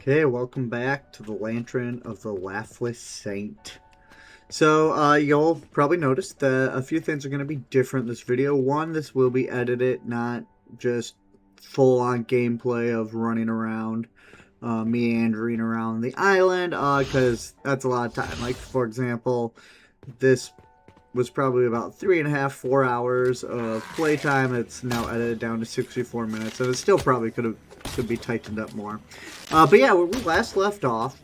Okay, welcome back to the Lantern of the Laughless Saint. So, you'll probably notice that a few things are going to be different in this video. One, this will be edited, not just full-on gameplay of running around, meandering around the island, because that's a lot of time. Like, for example, this was probably about 3.5, 4 hours of playtime. It's now edited down to 64 minutes, and it still probably could be tightened up more. But yeah, where we last left off,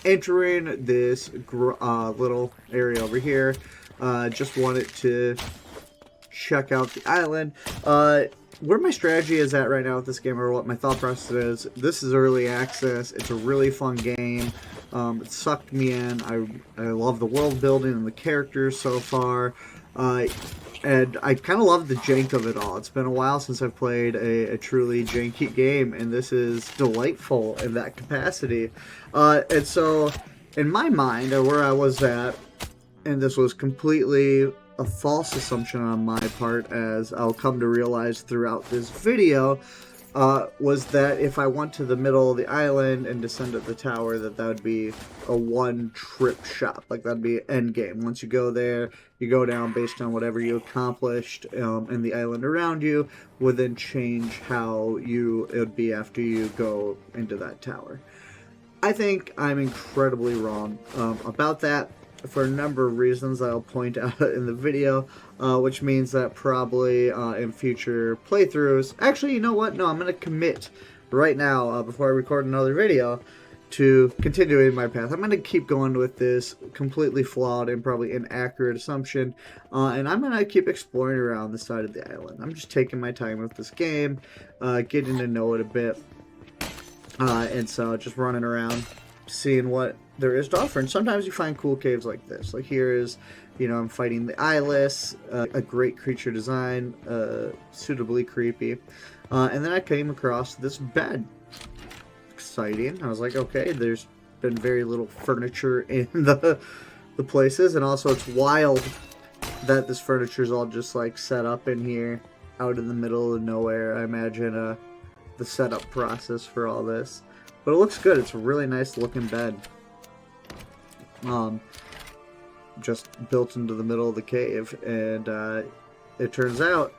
entering this little area over here, just wanted to check out the island. Where my strategy is at right now with this game, or what my thought process is, this is early access. It's a really fun game. It sucked me in. I love the world building and the characters so far. And I kind of love the jank of it all. It's been a while since I've played a truly janky game, and this is delightful in that capacity. And so, in my mind, or where I was at, and this was completely a false assumption on my part, as I'll come to realize throughout this video, was that if I went to the middle of the island and descended the tower, that would be a one-trip shot. Like, that'd be end game. Once you go there, you go down based on whatever you accomplished in the island around you, would then change how it would be after you go into that tower. I think I'm incredibly wrong about that, for a number of reasons I'll point out in the video, which means that probably in future playthroughs... Actually, you know what? No, I'm going to commit right now, before I record another video, to continuing my path. I'm going to keep going with this completely flawed and probably inaccurate assumption, and I'm going to keep exploring around the side of the island. I'm just taking my time with this game, getting to know it a bit, and so just running around, seeing what there is to offer. And sometimes you find cool caves like this. Like here is, I'm fighting the eyeless, a great creature design, suitably creepy. And then I came across this bed. Exciting. I was like, okay, there's been very little furniture in the places, and also it's wild that this furniture is all just like set up in here, out in the middle of nowhere. I imagine the setup process for all this. But it looks good. It's a really nice looking bed. Just built into the middle of the cave, and it turns out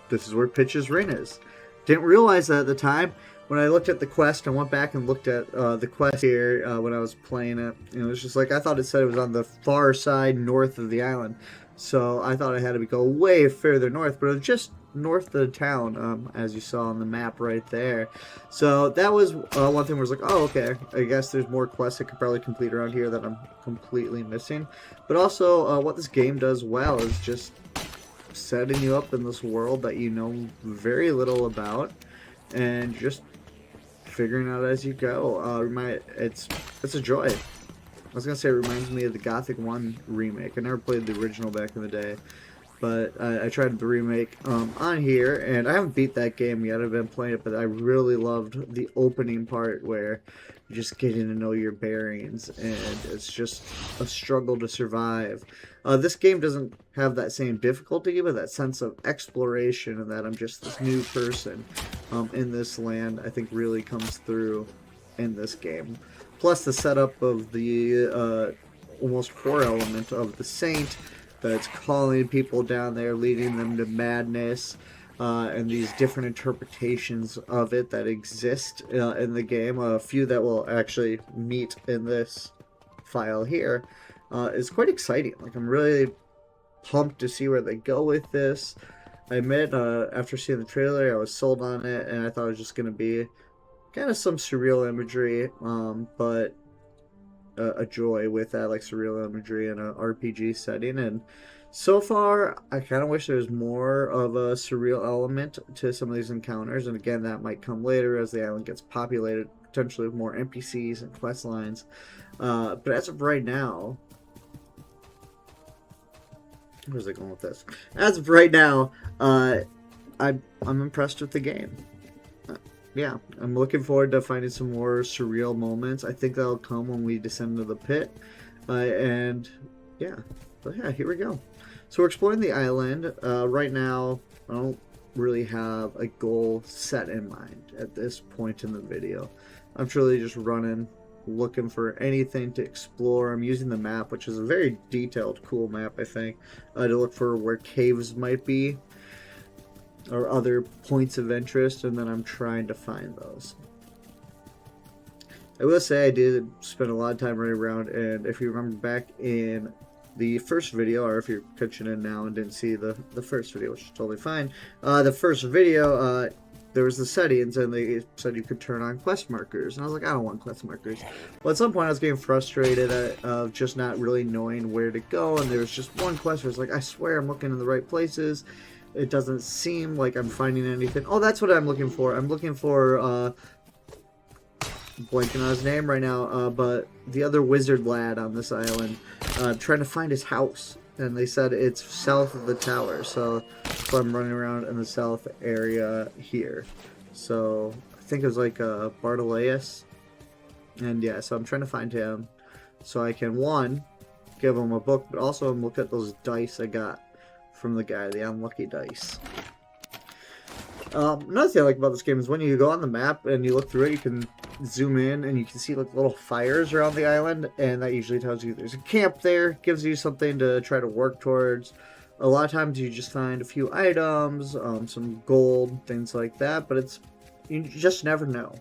this is where Pitch's Ring is. Didn't realize that at the time. When I looked at the quest, I went back and looked at the quest here when I was playing it, and it was just like, I thought it said it was on the far side north of the island. So I thought I had to go way further north, but it was just north of the town, as you saw on the map right there. So that was one thing where I was like, oh, okay, I guess there's more quests I could probably complete around here that I'm completely missing. But also, what this game does well is just setting you up in this world that you know very little about, and just figuring out as you go. It's a joy. I was gonna say it reminds me of the Gothic 1 remake. I never played the original back in the day, but I tried the remake on here, and I haven't beat that game yet. I've been playing it, but I really loved the opening part where you're just getting to know your bearings, and it's just a struggle to survive. This game doesn't have that same difficulty, but that sense of exploration and that I'm just this new person in this land, I think really comes through in this game. Plus the setup of the almost horror element of the Saint, that's calling people down there, leading them to madness, and these different interpretations of it that exist in the game. A few that will actually meet in this file here is quite exciting. Like, I'm really pumped to see where they go with this. I admit, after seeing the trailer, I was sold on it, and I thought it was just going to be kind of some surreal imagery, but a joy with that, like surreal imagery in an RPG setting. And so far, I kind of wish there was more of a surreal element to some of these encounters. And again, that might come later as the island gets populated, potentially with more NPCs and quest lines. But as of right now, where's it going with this? As of right now, I'm impressed with the game. Yeah, I'm looking forward to finding some more surreal moments. I think that'll come when we descend into the pit. And yeah, but yeah, here we go. So we're exploring the island. Right now, I don't really have a goal set in mind at this point in the video. I'm truly just running, looking for anything to explore. I'm using the map, which is a very detailed, cool map, I think, to look for where caves might be or other points of interest, and then I'm trying to find those. I will say I did spend a lot of time running around, and if you remember back in the first video, or if you're catching in now and didn't see the first video, which is totally fine, the first video, there was the settings, and they said you could turn on quest markers, and I was like, I don't want quest markers. Well, at some point I was getting frustrated of just not really knowing where to go, and there was just one quest where it's like, I swear I'm looking in the right places. It doesn't seem like I'm finding anything. Oh, that's what I'm looking for. I'm looking for, blanking on his name right now, but the other wizard lad on this island, trying to find his house, and they said it's south of the tower, so I'm running around in the south area here. So I think it was like Bartolaus, and yeah, so I'm trying to find him so I can, one, give him a book, but also look at those dice I got from the guy, the unlucky dice. Another thing I like about this game is when you go on the map and you look through it, you can zoom in and you can see like little fires around the island, and that usually tells you there's a camp there, gives you something to try to work towards. A lot of times you just find a few items, some gold, things like that, but you just never know.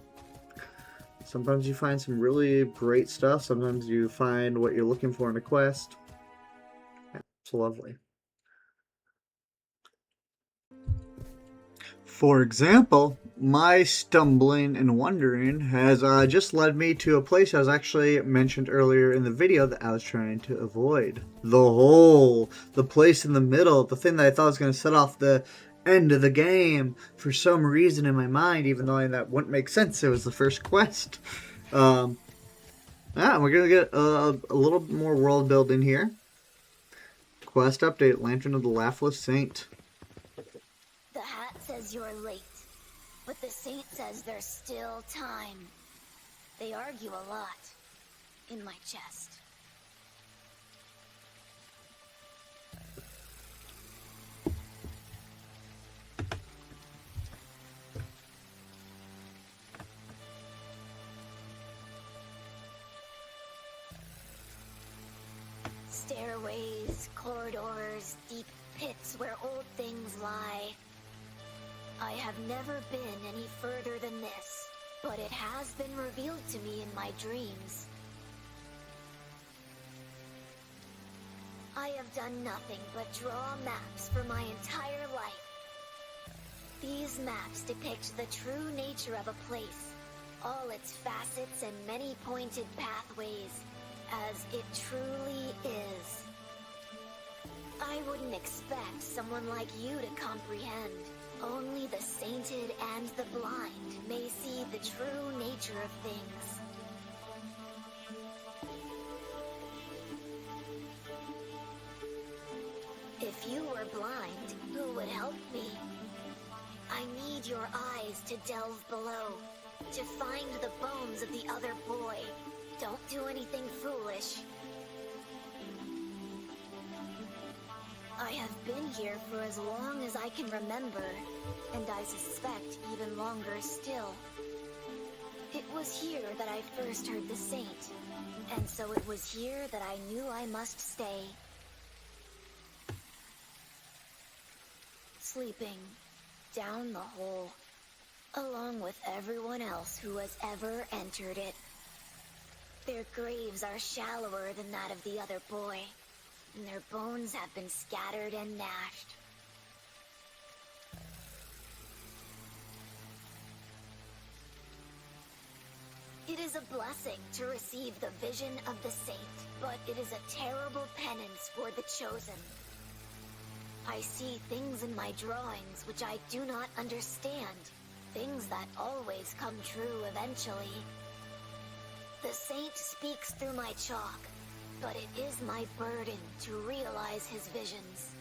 Sometimes you find some really great stuff, sometimes you find what you're looking for in a quest. Yeah, it's lovely. For example, my stumbling and wandering has just led me to a place I was actually mentioned earlier in the video that I was trying to avoid. The hole, the place in the middle, the thing that I thought was going to set off the end of the game for some reason in my mind, even though that wouldn't make sense. It was the first quest. We're going to get a little more world building here. Quest update, Lantern of the Laughless Saint. The hat says you're late, but the saint says there's still time. They argue a lot in my chest. Stairways, corridors, deep pits where old things lie. I have never been any further than this, but it has been revealed to me in my dreams. I have done nothing but draw maps for my entire life. These maps depict the true nature of a place, all its facets and many pointed pathways, as it truly is. I wouldn't expect someone like you to comprehend. Only the sainted and the blind may see the true nature of things. If you were blind, who would help me? I need your eyes to delve below, to find the bones of the other boy. Don't do anything foolish. I have been here for as long as I can remember, and I suspect even longer still. It was here that I first heard the saint, and so it was here that I knew I must stay. Sleeping down the hole, along with everyone else who has ever entered it. Their graves are shallower than that of the other boy, and their bones have been scattered and gnashed. It is a blessing to receive the vision of the saint, but it is a terrible penance for the chosen. I see things in my drawings which I do not understand, things that always come true eventually. The saint speaks through my chalk, but it is my burden to realize his visions.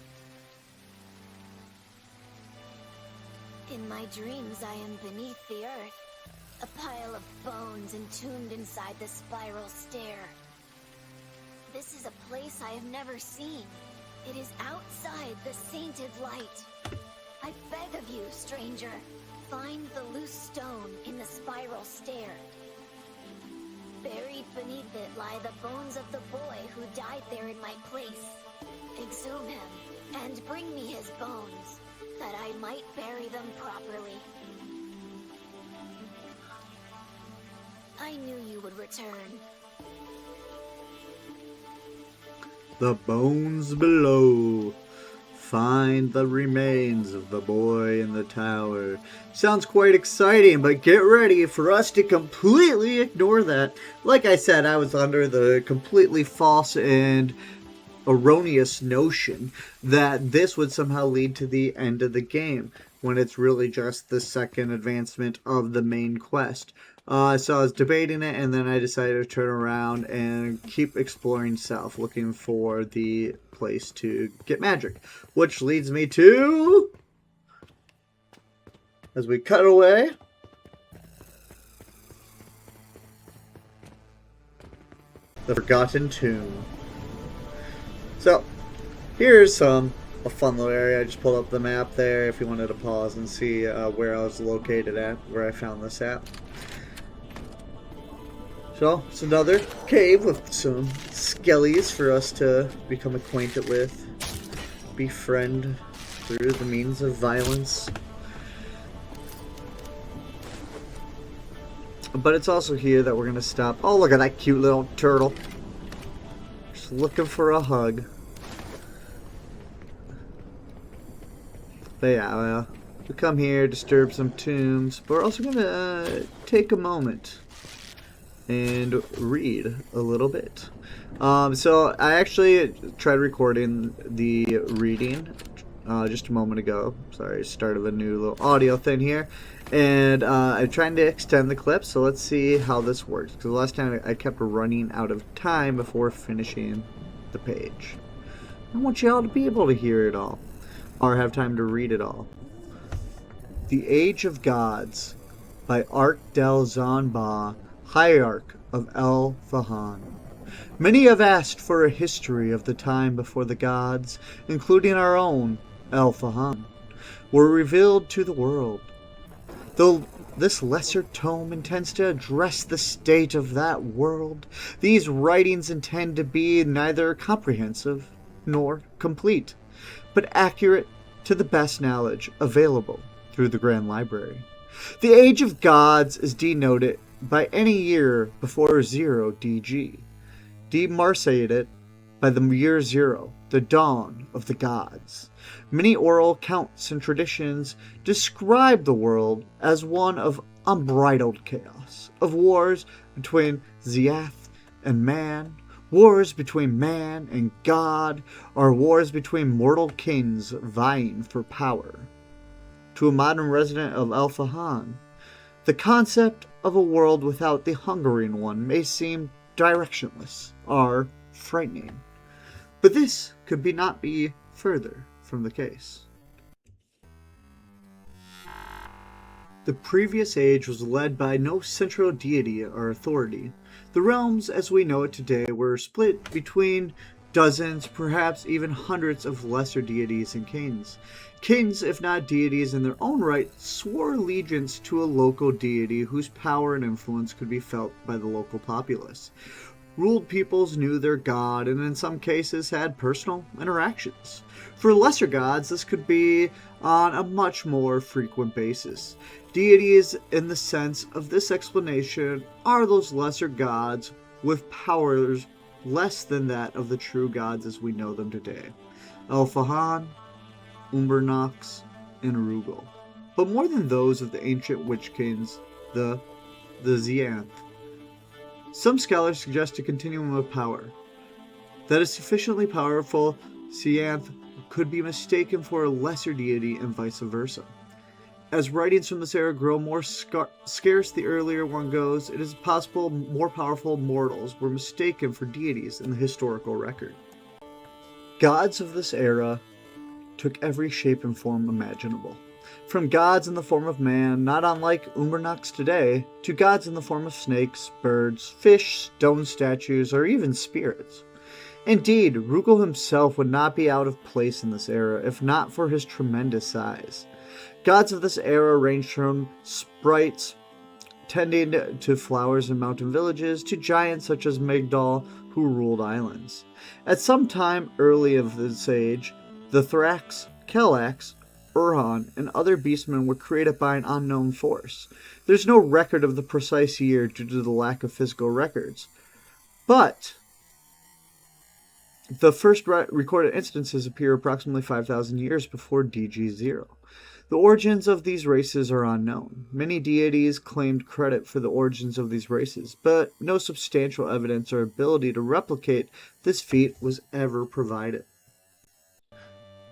In my dreams, I am beneath the earth, a pile of bones entombed inside the spiral stair. This is a place I have never seen. It is outside the sainted light. I beg of you, stranger, find the loose stone in the spiral stair. Buried beneath it lie the bones of the boy who died there in my place. Exhume him, and bring me his bones, that I might bury them properly. I knew you would return. The bones below. Find the remains of the boy in the tower. Sounds quite exciting, but get ready for us to completely ignore that. Like I said, I was under the completely false and erroneous notion that this would somehow lead to the end of the game, when it's really just the second advancement of the main quest. So I was debating it, and then I decided to turn around and keep exploring south, looking for the place to get magic. Which leads me to, as we cut away, the Forgotten Tomb. So, here's a fun little area. I just pulled up the map there if you wanted to pause and see where I was located at, where I found this at. So, it's another cave with some skellies for us to become acquainted with, befriend through the means of violence. But it's also here that we're going to stop. Oh, look at that cute little turtle. Just looking for a hug. But yeah, we come here, disturb some tombs, but we're also going to take a moment and read a little bit. So I actually tried recording the reading just a moment ago. Sorry, start of a new little audio thing here. And I'm trying to extend the clip, so let's see how this works. Because the last time I kept running out of time before finishing the page. I want you all to be able to hear it all, or have time to read it all. The Age of Gods by Arc del Zanba, Hierarch of El Fahan. Many have asked for a history of the time before the gods, including our own El Fahan, were revealed to the world. Though this lesser tome intends to address the state of that world, these writings intend to be neither comprehensive nor complete, but accurate to the best knowledge available through the Grand Library. The Age of Gods is denoted by any year before 0 DG, demarcated by the year 0, the dawn of the gods. Many oral accounts and traditions describe the world as one of unbridled chaos, of wars between Ziath and man, wars between man and God, or wars between mortal kings vying for power. To a modern resident of El Fahan, the concept of a world without the hungering one may seem directionless or frightening, but this could not be further from the case. The previous age was led by no central deity or authority. The realms as we know it today were split between dozens, perhaps even hundreds of lesser deities and kings. Kings, if not deities in their own right, swore allegiance to a local deity whose power and influence could be felt by the local populace. Ruled peoples knew their god and in some cases had personal interactions. For lesser gods, this could be on a much more frequent basis. Deities, in the sense of this explanation, are those lesser gods with powers less than that of the true gods as we know them today. El Fahan, Umbernox, and Rugal. But more than those of the ancient witch kings, the Zianth. Some scholars suggest a continuum of power. That a sufficiently powerful Zianth could be mistaken for a lesser deity and vice versa. As writings from this era grow more scarce the earlier one goes, it is possible more powerful mortals were mistaken for deities in the historical record. Gods of this era took every shape and form imaginable. From gods in the form of man, not unlike Umbernox today, to gods in the form of snakes, birds, fish, stone statues, or even spirits. Indeed, Rugal himself would not be out of place in this era if not for his tremendous size. Gods of this era ranged from sprites tending to flowers in mountain villages to giants such as Migdal who ruled islands. At some time early of this age, the Thrax, Kelax, Urhan, and other beastmen were created by an unknown force. There's no record of the precise year due to the lack of physical records, but the first recorded instances appear approximately 5,000 years before DG0. The origins of these races are unknown. Many deities claimed credit for the origins of these races, but no substantial evidence or ability to replicate this feat was ever provided.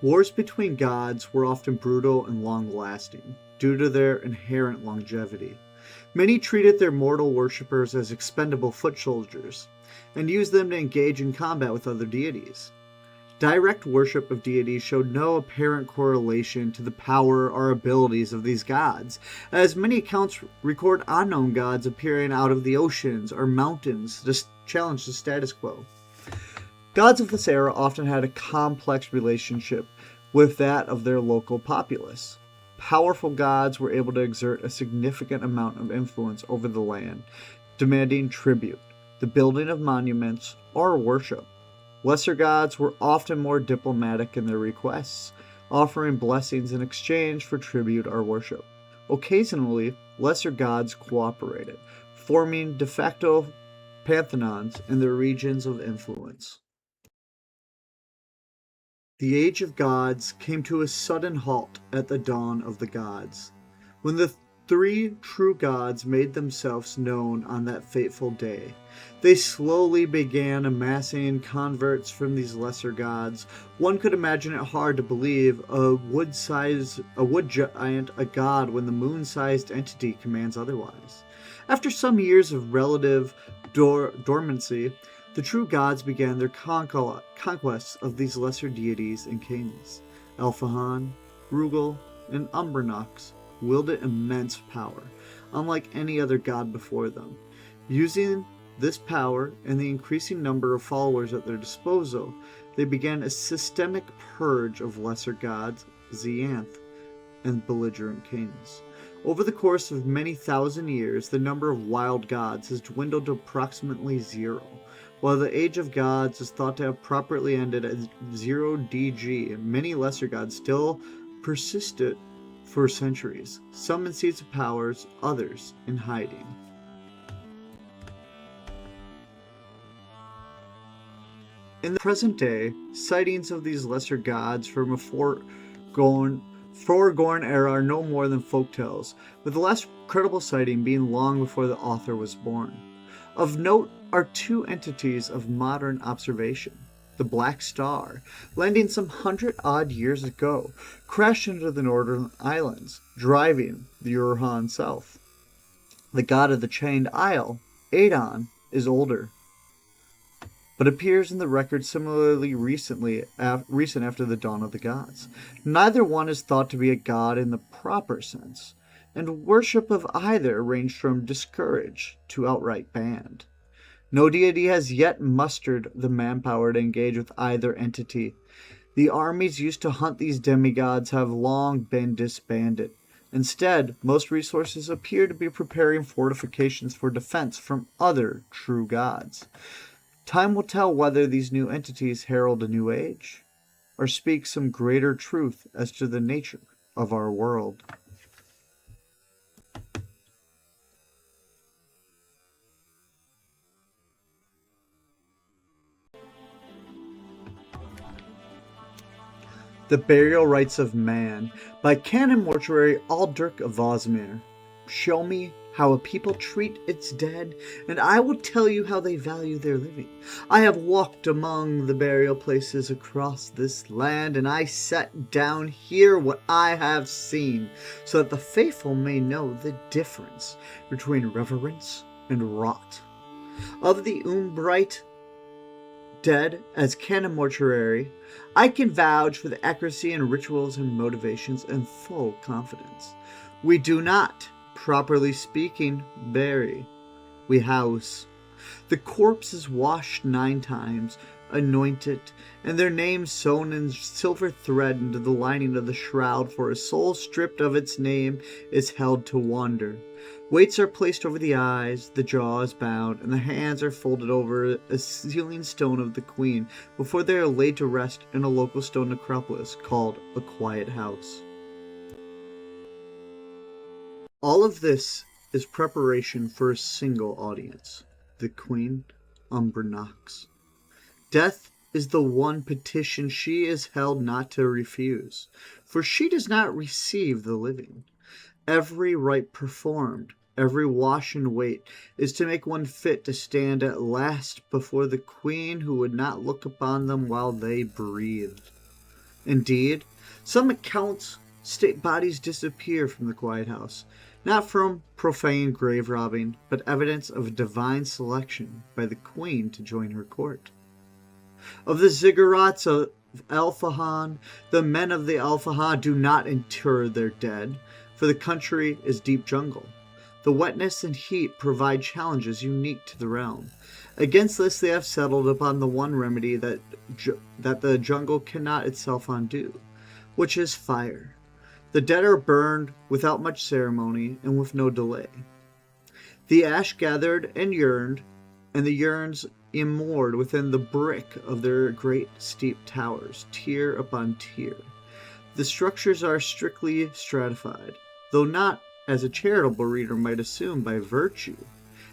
Wars between gods were often brutal and long-lasting, due to their inherent longevity. Many treated their mortal worshippers as expendable foot soldiers, and used them to engage in combat with other deities. Direct worship of deities showed no apparent correlation to the power or abilities of these gods, as many accounts record unknown gods appearing out of the oceans or mountains to challenge the status quo. Gods of this era often had a complex relationship with that of their local populace. Powerful gods were able to exert a significant amount of influence over the land, demanding tribute, the building of monuments, or worship. Lesser gods were often more diplomatic in their requests, offering blessings in exchange for tribute or worship. Occasionally, lesser gods cooperated, forming de facto pantheons in their regions of influence. The Age of Gods came to a sudden halt at the dawn of the gods, when the three true gods made themselves known on that fateful day. They slowly began amassing converts from these lesser gods. One could imagine it hard to believe a wood giant a god when the moon-sized entity commands otherwise. After some years of relative dormancy, the true gods began their conquests of these lesser deities and kings. Elfahan, Rugal, and Umbranox wielded immense power, unlike any other god before them. Using this power and the increasing number of followers at their disposal, they began a systemic purge of lesser gods, Xanth, and belligerent kings. Over the course of many thousand years, the number of wild gods has dwindled to approximately 0. While the Age of Gods is thought to have properly ended at 0 DG, many lesser gods still persisted for centuries, some in seats of powers, others in hiding. In the present day, sightings of these lesser gods from a foregone era are no more than folktales, with the last credible sighting being long before the author was born. Of note are two entities of modern observation. The Black Star, landing some 100-odd years ago, crashed into the northern islands, driving the Urhan south. The god of the Chained Isle, Adon, is older, but appears in the record similarly recent after the dawn of the gods. Neither one is thought to be a god in the proper sense, and worship of either ranged from discouraged to outright banned. No deity has yet mustered the manpower to engage with either entity. The armies used to hunt these demigods have long been disbanded. Instead, most resources appear to be preparing fortifications for defense from other true gods. Time will tell whether these new entities herald a new age, or speak some greater truth as to the nature of our world. The Burial Rites of Man by Canon Mortuary Aldrich of Vosmir. Show me how a people treat its dead, and I will tell you how they value their living. I have walked among the burial places across this land, and I set down here what I have seen, so that the faithful may know the difference between reverence and rot. Of the Umbrite dead as Canon Mortuary, I can vouch for the accuracy in rituals and motivations in full confidence. We do not, properly speaking, bury. We house. The corpse is washed 9 times, anointed, and their names sewn in silver thread into the lining of the shroud, for a soul stripped of its name is held to wander. Weights are placed over the eyes, the jaw is bound, and the hands are folded over a sealing stone of the queen before they are laid to rest in a local stone necropolis called a quiet house. All of this is preparation for a single audience, the Queen Umbra Nox. Death is the one petition she is held not to refuse, for she does not receive the living. Every rite performed, every wash and wait, is to make one fit to stand at last before the Queen who would not look upon them while they breathed. Indeed, some accounts state bodies disappear from the quiet house, not from profane grave robbing, but evidence of divine selection by the Queen to join her court. Of the ziggurats of Alfahan, the men of the Alfahan do not inter their dead, for the country is deep jungle. The wetness and heat provide challenges unique to the realm. Against this they have settled upon the one remedy that the jungle cannot itself undo, which is fire. The dead are burned without much ceremony and with no delay. The ash gathered and yearned, and the urns immoored within the brick of their great steep towers, tier upon tier. The structures are strictly stratified, though not, as a charitable reader might assume, by virtue.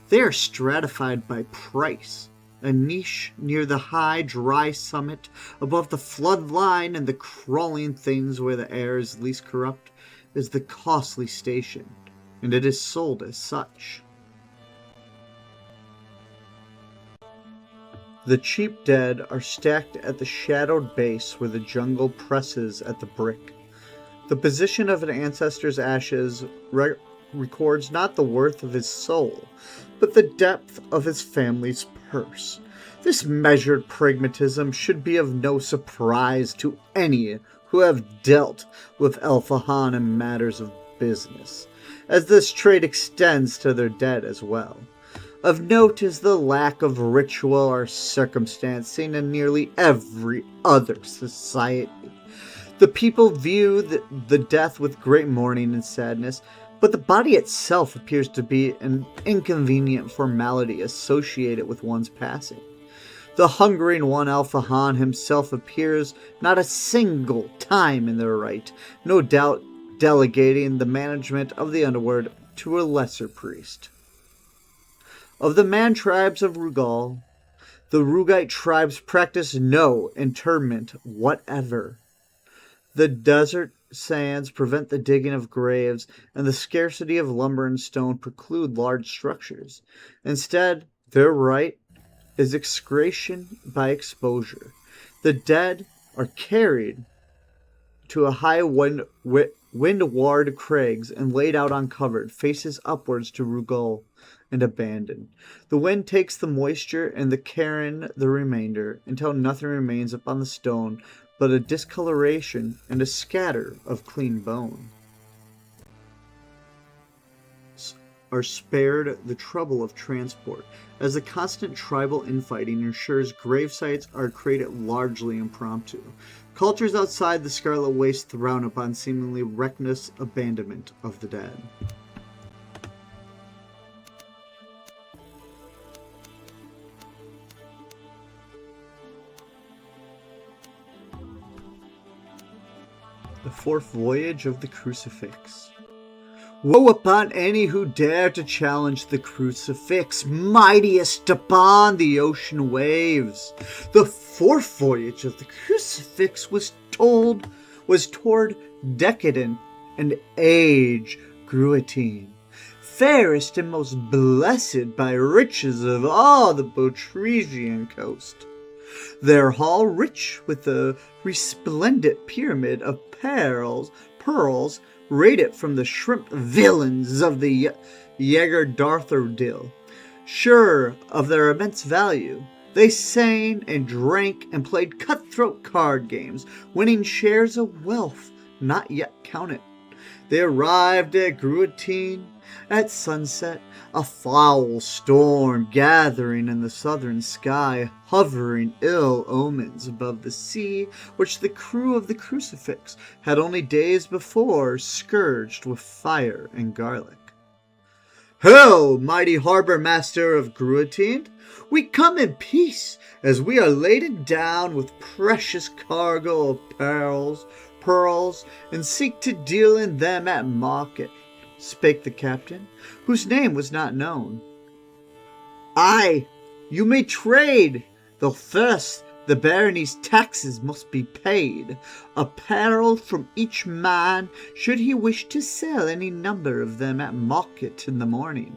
They are stratified by price. A niche near the high, dry summit, above the flood line and the crawling things where the air is least corrupt, is the costly station, and it is sold as such. The cheap dead are stacked at the shadowed base where the jungle presses at the brick. The position of an ancestor's ashes records not the worth of his soul, but the depth of his family's purse. This measured pragmatism should be of no surprise to any who have dealt with Alfahan in matters of business, as this trait extends to their dead as well. Of note is the lack of ritual or circumstance seen in nearly every other society. The people view the death with great mourning and sadness, but the body itself appears to be an inconvenient formality associated with one's passing. The hungering one, Alfahan himself, appears not a single time in the rite, no doubt delegating the management of the underworld to a lesser priest. Of the man tribes of Rugal, the Rugite tribes practice no interment whatever. The desert sands prevent the digging of graves, and the scarcity of lumber and stone preclude large structures. Instead, their rite is excretion by exposure. The dead are carried to a high windward crags and laid out uncovered, faces upwards to Rugal, and abandoned. The wind takes the moisture and the cairn the remainder, until nothing remains upon the stone but a discoloration and a scatter of clean bone. Are spared the trouble of transport, as the constant tribal infighting ensures grave sites are created largely impromptu. Cultures outside the Scarlet Waste frown upon seemingly reckless abandonment of the dead. The fourth voyage of the Crucifix. Woe upon any who dare to challenge the Crucifix, mightiest upon the ocean waves. The fourth voyage of the Crucifix was toward decadent and age gruitine, fairest and most blessed by riches of all the Botresian coast. Their hall rich with a resplendent pyramid of pearls, raided from the shrimp villains of the Jägerdartherdil. Sure of their immense value, they sang and drank and played cutthroat card games, winning shares of wealth not yet counted. They arrived at Gruatine at sunset, a foul storm gathering in the southern sky, hovering ill omens above the sea, which the crew of the Crucifix had only days before scourged with fire and garlic. Hail, mighty harbor master of Gruatine! We come in peace, as we are laden down with precious cargo of pearls, and seek to deal in them at market, spake the captain, whose name was not known. Aye, you may trade, though first the barony's taxes must be paid, a pearl from each man, should he wish to sell any number of them at market in the morning.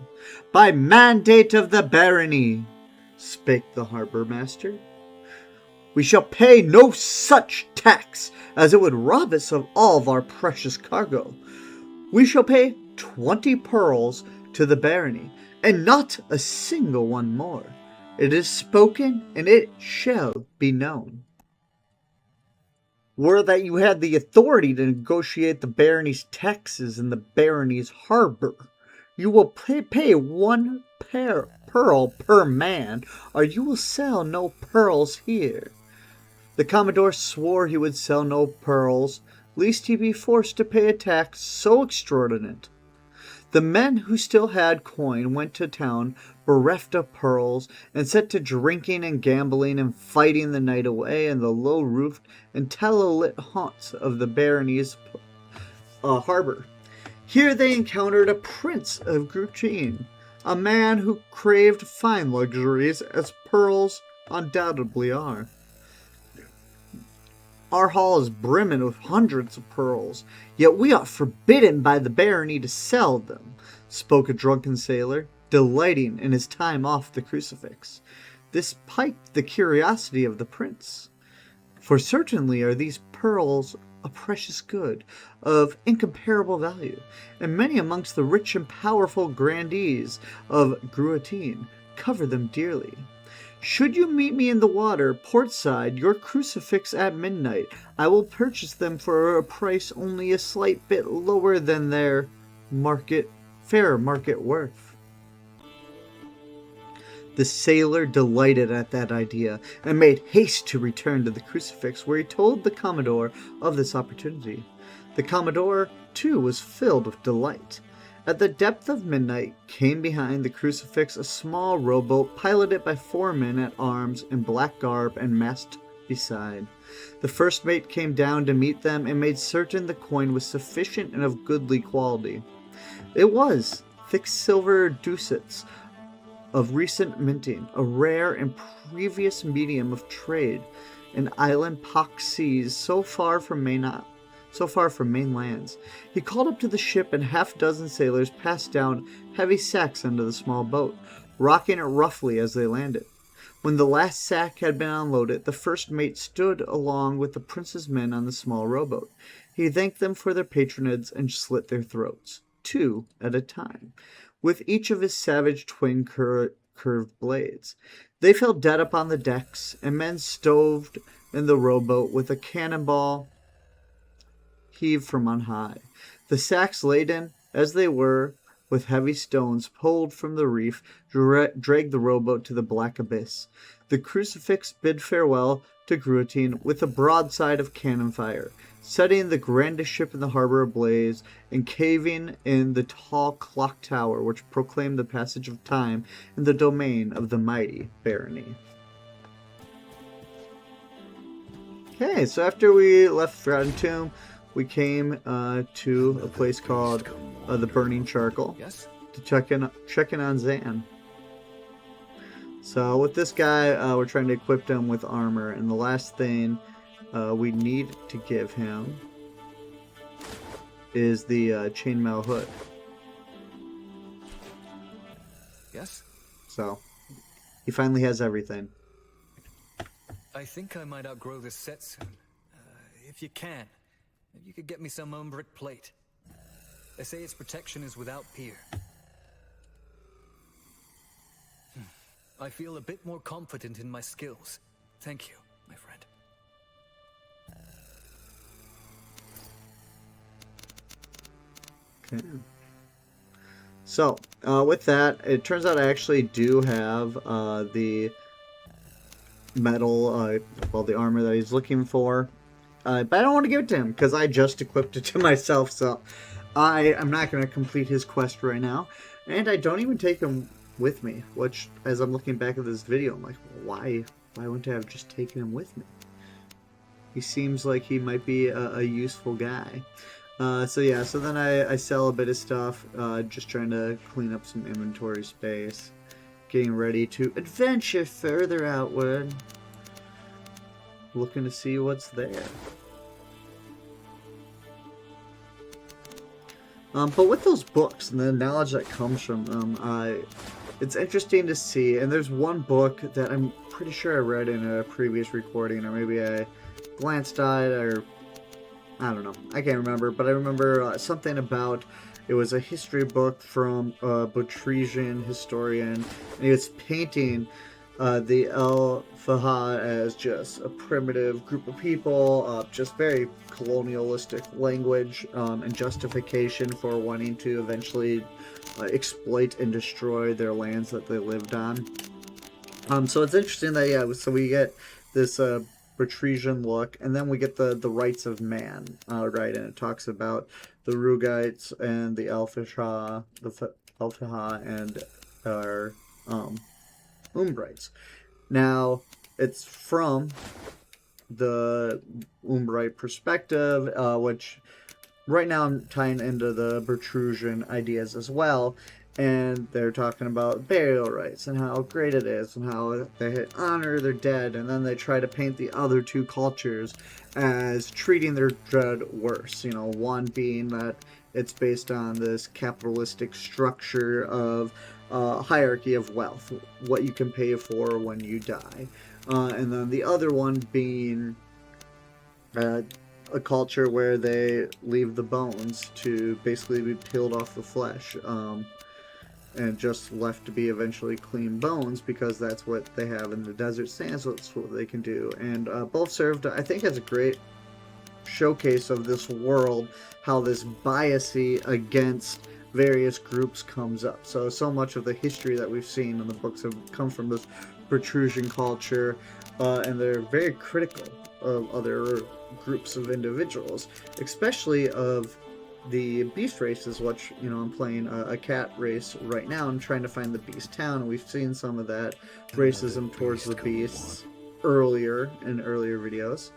By mandate of the barony, spake the harbour master, we shall pay no such tax, as it would rob us of all of our precious cargo. We shall pay 20 pearls to the barony, and not a single one more. It is spoken, and it shall be known. Were that you had the authority to negotiate the barony's taxes in the barony's harbor, you will pay one pearl per man, or you will sell no pearls here. The Commodore swore he would sell no pearls, lest he be forced to pay a tax so extraordinant. The men who still had coin went to town bereft of pearls, and set to drinking and gambling and fighting the night away in the low-roofed and tallow-lit haunts of the barony's harbor. Here they encountered a prince of Gruatine, a man who craved fine luxuries as pearls undoubtedly are. Our hall is brimming with hundreds of pearls, yet we are forbidden by the barony to sell them, spoke a drunken sailor, delighting in his time off the Crucifix. This piqued the curiosity of the prince, for certainly are these pearls a precious good, of incomparable value, and many amongst the rich and powerful grandees of Gruatine cover them dearly. Should you meet me in the water, port side, your Crucifix at midnight, I will purchase them for a price only a slight bit lower than their fair market worth. The sailor delighted at that idea, and made haste to return to the Crucifix, where he told the Commodore of this opportunity. The Commodore, too, was filled with delight. At the depth of midnight came behind the Crucifix a small rowboat piloted by 4 men at arms in black garb and mast beside. The first mate came down to meet them and made certain the coin was sufficient and of goodly quality. It was thick silver ducats of recent minting, a rare and previous medium of trade in island pock seas so far from main lands. He called up to the ship, and 6 sailors passed down heavy sacks into the small boat, rocking it roughly as they landed. When the last sack had been unloaded, the first mate stood along with the prince's men on the small rowboat. He thanked them for their patronage and slit their throats, 2 at a time, with each of his savage twin curved blades. They fell dead upon the decks, and men stoved in the rowboat with a cannonball heaved from on high. The sacks, laden as they were with heavy stones pulled from the reef, dragged the rowboat to the black abyss. The Crucifix bid farewell to Gruatine with a broadside of cannon fire, setting the grandest ship in the harbor ablaze, and caving in the tall clock tower which proclaimed the passage of time in the domain of the mighty barony. Okay, so after we left Forgotten Tomb, we came to a place called the Burning Charcoal to check in on Zan. So with this guy, we're trying to equip him with armor, and the last thing we need to give him is the chainmail hood. Yes? So he finally has everything. I think I might outgrow this set soon. If you can, if you could get me some umbric plate. They say its protection is without peer. I feel a bit more confident in my skills. Thank you, my friend. Okay. So, with that, it turns out I actually do have the metal, well, the armor that he's looking for. But I don't want to give it to him because I just equipped it to myself, so I am not going to complete his quest right now. And I don't even take him with me, which, as I'm looking back at this video, I'm like, why wouldn't I have just taken him with me? He seems like he might be a useful guy. So yeah, so then I sell a bit of stuff, just trying to clean up some inventory space, getting ready to adventure further outward, looking to see what's there. But with those books and the knowledge that comes from them, it's interesting to see. And there's one book that I'm pretty sure I read in a previous recording, or maybe I glanced at it, or I don't know. I can't remember. But I remember something about it was a history book from a Botrysian historian, and he was painting the El-Fahad as just a primitive group of people, just very colonialistic language and justification for wanting to eventually exploit and destroy their lands that they lived on. So it's interesting that, yeah, so we get this Botrysian look, and then we get the rights of man, right? And it talks about the Rugites and the El-Fahad, and our Umbrites. Now, it's from the Umbrite perspective, which right now I'm tying into the Botrysian ideas as well, and they're talking about burial rights and how great it is and how they honor their dead, and then they try to paint the other two cultures as treating their dead worse. You know, one being that it's based on this capitalistic structure of hierarchy of wealth, what you can pay for when you die, and then the other one being a culture where they leave the bones to basically be peeled off the flesh, and just left to be eventually clean bones, because that's what they have in the desert sands, so that's what they can do. And both served, I think, as a great showcase of this world, how this biasy against various groups comes up. So much of the history that we've seen in the books have come from this Botrysian culture, and they're very critical of other groups of individuals, especially of the beast races, which, you know, I'm playing a cat race right now. I'm trying to find the beast town, and we've seen some of that racism towards the beasts earlier in earlier videos.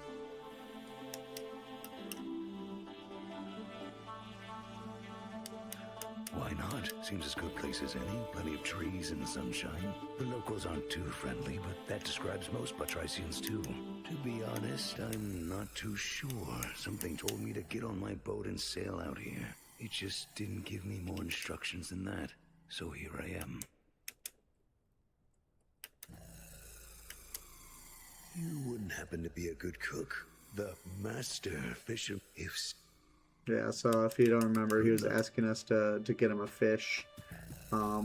Why not? Seems as good a place as any. Plenty of trees and sunshine. The locals aren't too friendly, but that describes most Botrysians too. To be honest, I'm not too sure. Something told me to get on my boat and sail out here. It just didn't give me more instructions than that. So here I am. You wouldn't happen to be a good cook? The master fisher, if... Yeah, so if you don't remember, he was asking us to get him a fish,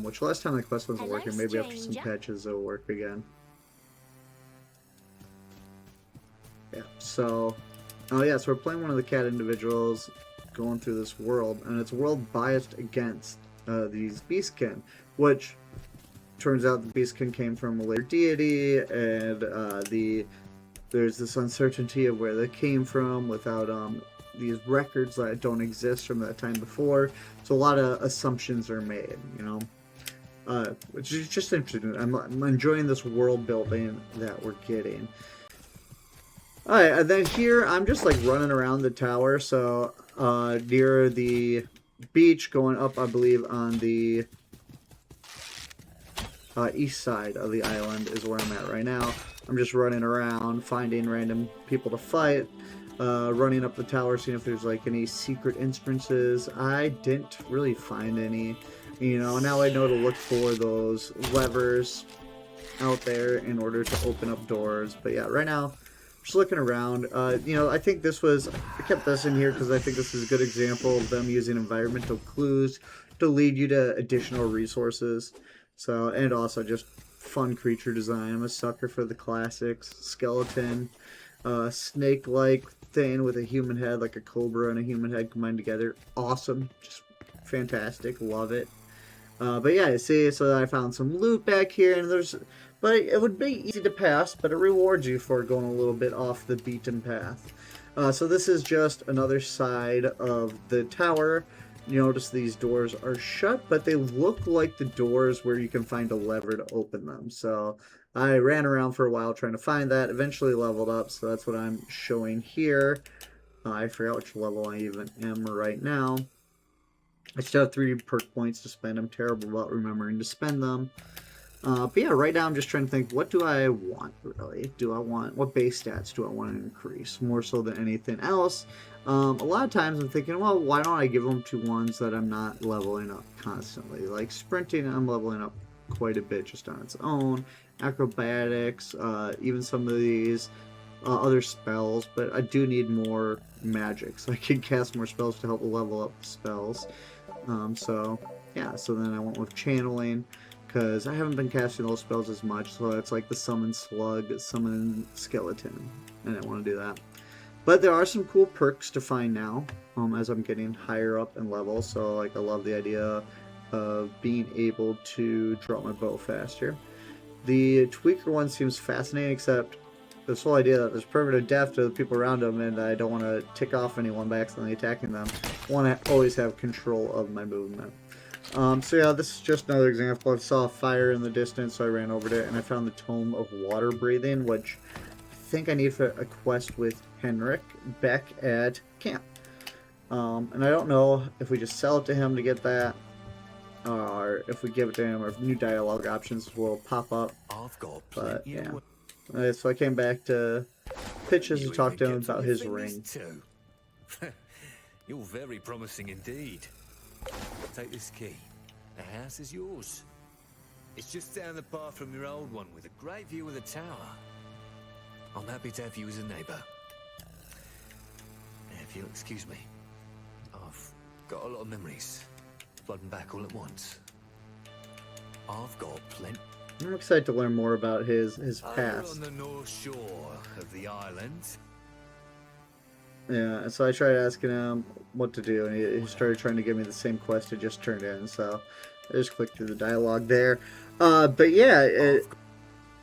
which last time the quest wasn't working. Maybe after some patches it'll work again. Yeah, so, oh yeah, so we're playing one of the cat individuals, going through this world, and it's a world biased against these beastkin, which turns out the beastkin came from a later deity, and there's this uncertainty of where they came from without these records that don't exist from that time before. So a lot of assumptions are made, you know, which is just interesting. I'm enjoying this world building that we're getting. Alright, and then here I'm just like running around the tower, so near the beach, going up, I believe, on the east side of the island is where I'm at right now. I'm just running around, finding random people to fight, running up the tower, seeing if there's like any secret entrances. I didn't really find any. You know, now I know to look for those levers out there in order to open up doors. But yeah, right now, just looking around. You know, I think this was, I kept this in here because I think this is a good example of them using environmental clues to lead you to additional resources. So, and also just fun creature design. I'm a sucker for the classics. Skeleton, snake-like thing with a human head, like a cobra and a human head combined together. Awesome. Just fantastic. Love it. But yeah, see, so I found some loot back here, and but it would be easy to pass, but it rewards you for going a little bit off the beaten path. So this is just another side of the tower. You notice these doors are shut, but they look like the doors where you can find a lever to open them. So I ran around for a while trying to find that, eventually leveled up, so that's what I'm showing here. I forgot which level I even am right now. I still have 3 perk points to spend. I'm terrible about remembering to spend them. But yeah, right now I'm just trying to think, what do I want, really? What base stats do I want to increase? More so than anything else. A lot of times I'm thinking, well, why don't I give them to ones that I'm not leveling up constantly? Like sprinting, I'm leveling up quite a bit just on its own. Acrobatics, even some of these other spells, but I do need more magic, so I can cast more spells to help level up the spells. So yeah, so then I went with channeling, because I haven't been casting those spells as much, so it's like the summon slug, summon skeleton, and I want to do that. But there are some cool perks to find now, as I'm getting higher up in level, so like I love the idea of being able to draw my bow faster. The tweaker one seems fascinating, except this whole idea that there's permanent death to the people around them, and I don't want to tick off anyone by accidentally attacking them. I want to always have control of my movement. So yeah, this is just another example. I saw a fire in the distance, so I ran over to it, and I found the Tome of Water Breathing, which I think I need for a quest with Henrik back at camp. And I don't know if we just sell it to him to get that, or if we give it to him, or if new dialogue options will pop up. But yeah. So I came back to Pitches to talk to him about his ring. You're very promising indeed. Take this key. The house is yours. It's just down the path from your old one with a great view of the tower. I'm happy to have you as a neighbour. If you'll excuse me, I've got a lot of memories flooding back all at once. I've got plenty. I'm excited to learn more about his past. On the north shore of the island. Yeah, and so I tried asking him what to do, and he started trying to give me the same quest I just turned in, so I just clicked through the dialogue there. But yeah,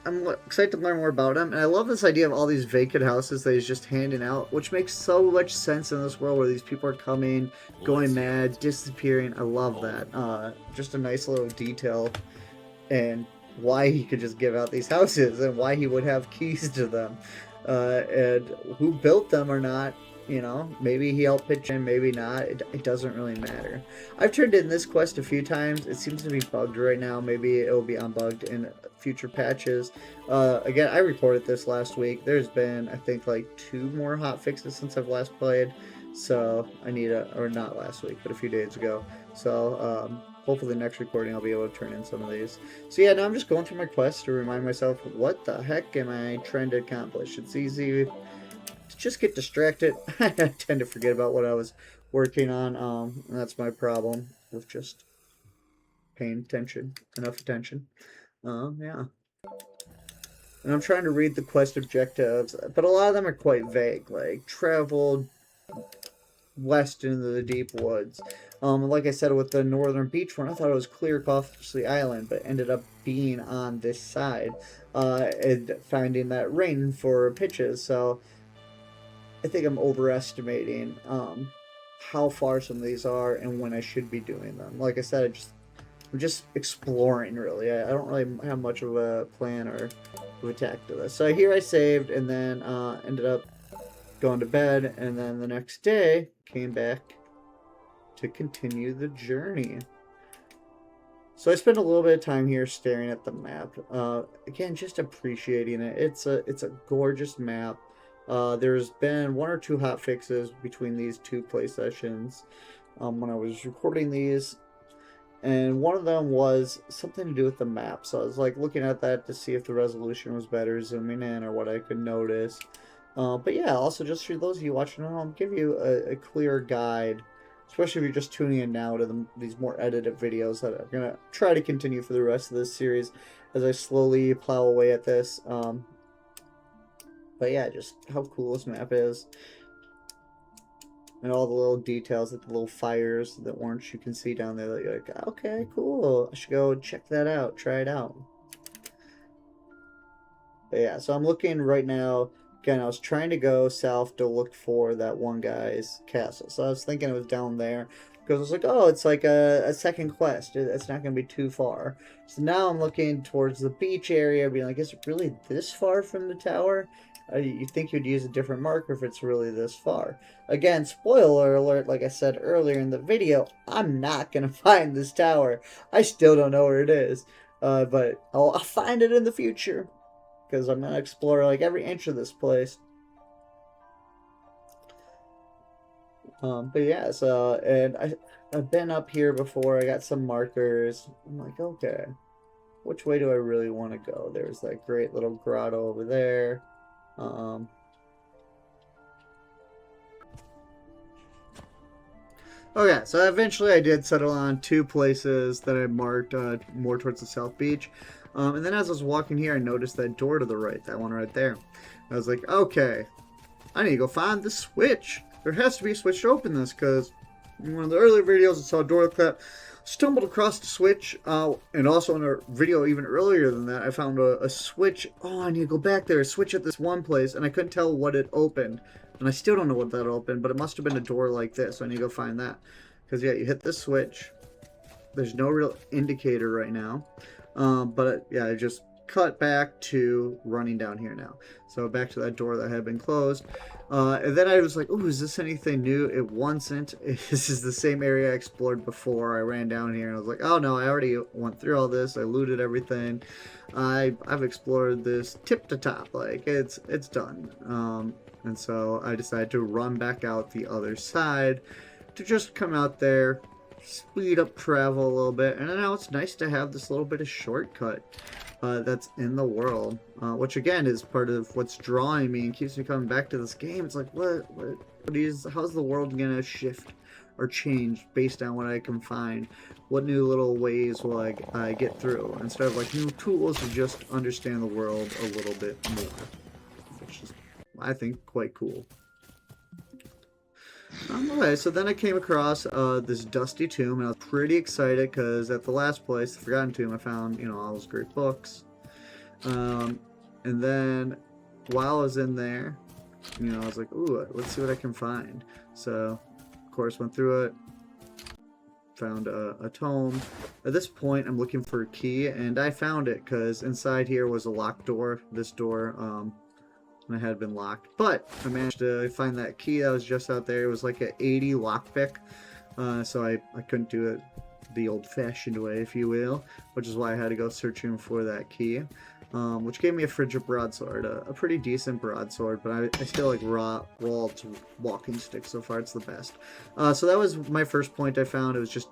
I'm excited to learn more about him, and I love this idea of all these vacant houses that he's just handing out, which makes so much sense in this world where these people are coming, going mad, disappearing. I love that. Just a nice little detail, and why he could just give out these houses, and why he would have keys to them, and who built them or not. You know, maybe he helped pitch in, maybe not. It doesn't really matter. I've turned in this quest a few times. It seems to be bugged right now. Maybe it will be unbugged in future patches. Again, I reported this last week. There's been, I think, like 2 more hot fixes since I've last played. So I need or not last week, but a few days ago. So hopefully the next recording I'll be able to turn in some of these. So yeah, now I'm just going through my quest to remind myself, what the heck am I trying to accomplish? It's easy to just get distracted. I tend to forget about what I was working on. And that's my problem with just paying enough attention. Yeah. And I'm trying to read the quest objectives, but a lot of them are quite vague, like travel west into the deep woods. Like I said, with the northern beach one, I thought it was clear across the island, but ended up being on this side, and finding that ring for pitches. So I think I'm overestimating how far some of these are and when I should be doing them. Like I said, I'm just exploring, really. I don't really have much of a plan or of attack to this. So here I saved, and then ended up going to bed, and then the next day came back to continue the journey. So I spent a little bit of time here staring at the map. Again, just appreciating it. It's a gorgeous map. There's been 1 or 2 hot fixes between these 2 play sessions when I was recording these, and one of them was something to do with the map. So I was like looking at that to see if the resolution was better zooming in or what I could notice. But yeah, also just for those of you watching at home, give you a clear guide, especially if you're just tuning in now to these more edited videos that I'm going to try to continue for the rest of this series as I slowly plow away at this. But yeah, just how cool this map is. And all the little details, like the little fires, the orange you can see down there. That you're like, okay, cool. I should go check that out, try it out. But yeah, so I'm looking right now. Again, I was trying to go south to look for that one guy's castle. So I was thinking it was down there. Because I was like, oh, it's like a second quest. It's not going to be too far. So now I'm looking towards the beach area, being like, is it really this far from the tower? You think you'd use a different marker if it's really this far. Again, spoiler alert, like I said earlier in the video, I'm not going to find this tower. I still don't know where it is. But I'll find it in the future. Because I'm going to explore like every inch of this place. But yeah, so, and I've been up here before. I got some markers. I'm like, okay, which way do I really want to go? There's that great little grotto over there. Okay, so eventually I did settle on 2 places that I marked more towards the South Beach. And then as I was walking here, I noticed that door to the right, that one right there. I was like, okay, I need to go find the switch. There has to be a switch to open this, because in one of the earlier videos I saw a door like that, stumbled across the switch, and also in a video even earlier than that, I found a switch. Oh, I need to go back there, a switch at this one place, and I couldn't tell what it opened. And I still don't know what that opened, but it must have been a door like this, so I need to go find that. Because, yeah, you hit this switch. There's no real indicator right now. But, yeah, I just cut back to running down here now. So back to that door that had been closed. And then I was like, ooh, is this anything new? It wasn't. This is the same area I explored before. I ran down here and I was like, oh no, I already went through all this. I looted everything. I've explored this tip to top. Like, it's done. And so I decided to run back out the other side to just come out there, speed up travel a little bit. And now it's nice to have this little bit of shortcut that's in the world, which again is part of what's drawing me and keeps me coming back to this game. It's like, how's the world gonna shift or change based on what I can find? What new little ways will I get through, instead of like new tools to just understand the world a little bit more, which is, I think, quite cool. Okay, so then I came across this dusty tomb, and I was pretty excited because at the last place, the Forgotten Tomb, I found, you know, all those great books. And then while I was in there, you know, I was like, ooh, let's see what I can find. So, of course, went through it, found a tome. At this point, I'm looking for a key, and I found it because inside here was a locked door. This door, and it had been locked, but I managed to find that key that was just out there. It was like an 80 lockpick, so I couldn't do it the old-fashioned way, if you will, which is why I had to go searching for that key, which gave me a frigid broadsword, a pretty decent broadsword, but I still like raw walking stick so far. It's the best. So that was my first point I found. It was just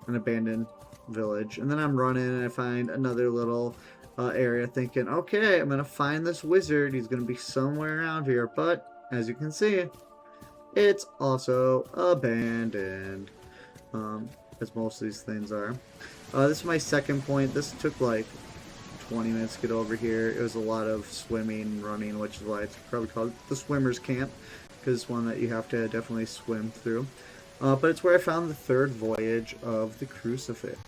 an abandoned village, and then I'm running and I find another little area thinking, okay, I'm gonna find this wizard. He's gonna be somewhere around here, but as you can see, it's also abandoned, as most of these things are. This is my second point. This took like 20 minutes to get over here. It was a lot of swimming and running, which is why it's probably called the swimmer's camp, because it's one that you have to definitely swim through. But it's where I found the third voyage of the Crucifix.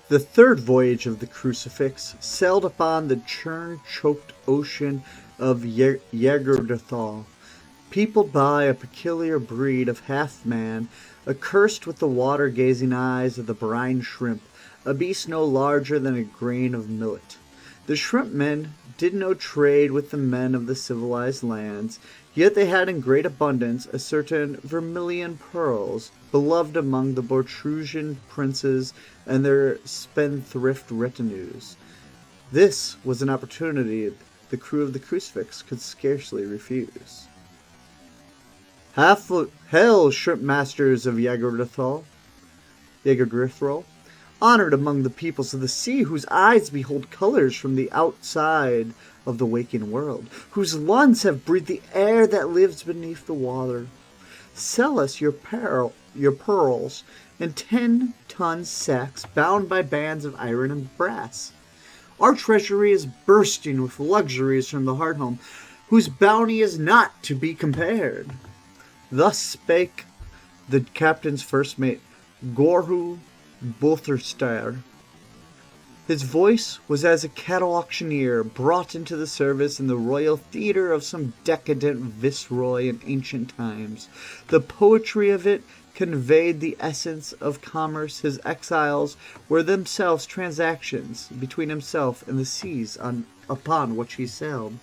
The third voyage of the Crucifix sailed upon the churn-choked ocean of Yggdrasil, peopled by a peculiar breed of half-man, accursed with the water-gazing eyes of the brine shrimp, a beast no larger than a grain of millet. The shrimp men did no trade with the men of the civilized lands, yet they had in great abundance a certain vermilion pearls, beloved among the Bortrusian princes and their spendthrift retinues. This was an opportunity the crew of the Crucifix could scarcely refuse. Hail, shrimp masters of Yggdrasil, honored among the peoples of the sea, whose eyes behold colors from the outside of the waking world, whose lungs have breathed the air that lives beneath the water. Sell us your pearls in 10-ton sacks bound by bands of iron and brass. Our treasury is bursting with luxuries from the heart home, whose bounty is not to be compared. Thus spake the captain's first mate, Gorhu Botherstare. His voice was as a cattle auctioneer brought into the service in the royal theatre of some decadent viceroy in ancient times. The poetry of it conveyed the essence of commerce. His exiles were themselves transactions between himself and the seas upon which he sailed.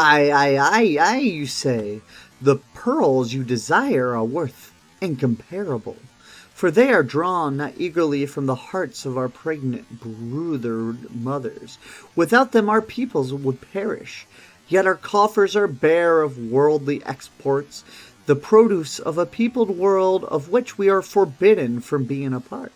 Aye, you say. The pearls you desire are worth incomparable, for they are drawn not eagerly from the hearts of our pregnant, brooded mothers. Without them our peoples would perish. Yet our coffers are bare of worldly exports, the produce of a peopled world of which we are forbidden from being a part.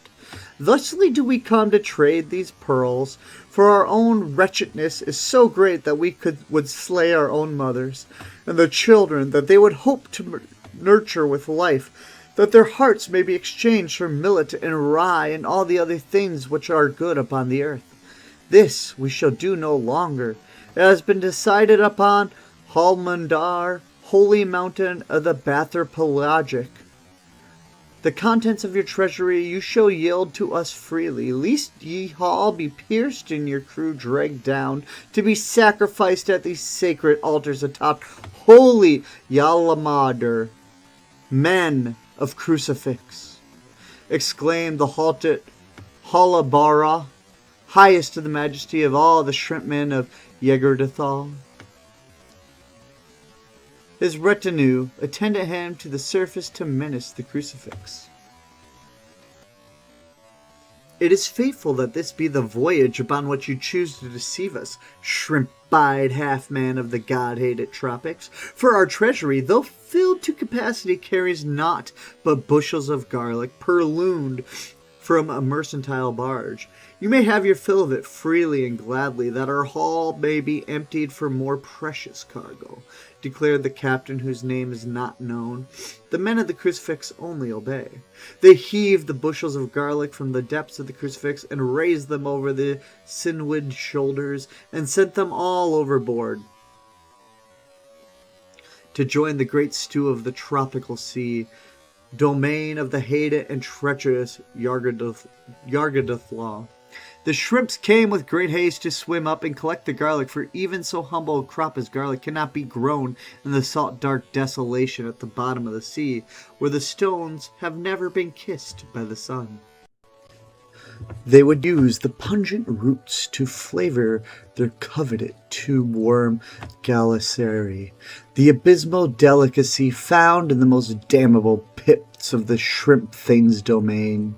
Thusly do we come to trade these pearls, for our own wretchedness is so great that we would slay our own mothers, and the children that they would hope to nurture with life, that their hearts may be exchanged for millet and rye and all the other things which are good upon the earth. This we shall do no longer. It has been decided upon Halmandar, holy mountain of the Bather Pelagic. The contents of your treasury you shall yield to us freely, lest ye all be pierced and your crew dragged down to be sacrificed at these sacred altars atop holy Yalamadar. Men of crucifix, exclaimed the halted Halabara, highest of the majesty of all the shrimpmen of Yegurdathal. His retinue attended him to the surface to menace the crucifix. It is fateful that this be the voyage upon which you choose to deceive us, shrimp-eyed half-man of the god-hated tropics. For our treasury, though filled to capacity, carries naught but bushels of garlic purloined from a mercantile barge. You may have your fill of it freely and gladly, that our hull may be emptied for more precious cargo, declared the captain, whose name is not known. The men of the crucifix only obey. They heaved the bushels of garlic from the depths of the crucifix and raised them over the sinewy shoulders and sent them all overboard to join the great stew of the tropical sea, domain of the hated and treacherous Yargadathla. The shrimps came with great haste to swim up and collect the garlic, for even so humble a crop as garlic cannot be grown in the salt dark desolation at the bottom of the sea, where the stones have never been kissed by the sun. They would use the pungent roots to flavor their coveted tube-worm galiceri, the abysmal delicacy found in the most damnable pits of the shrimp thing's dominion.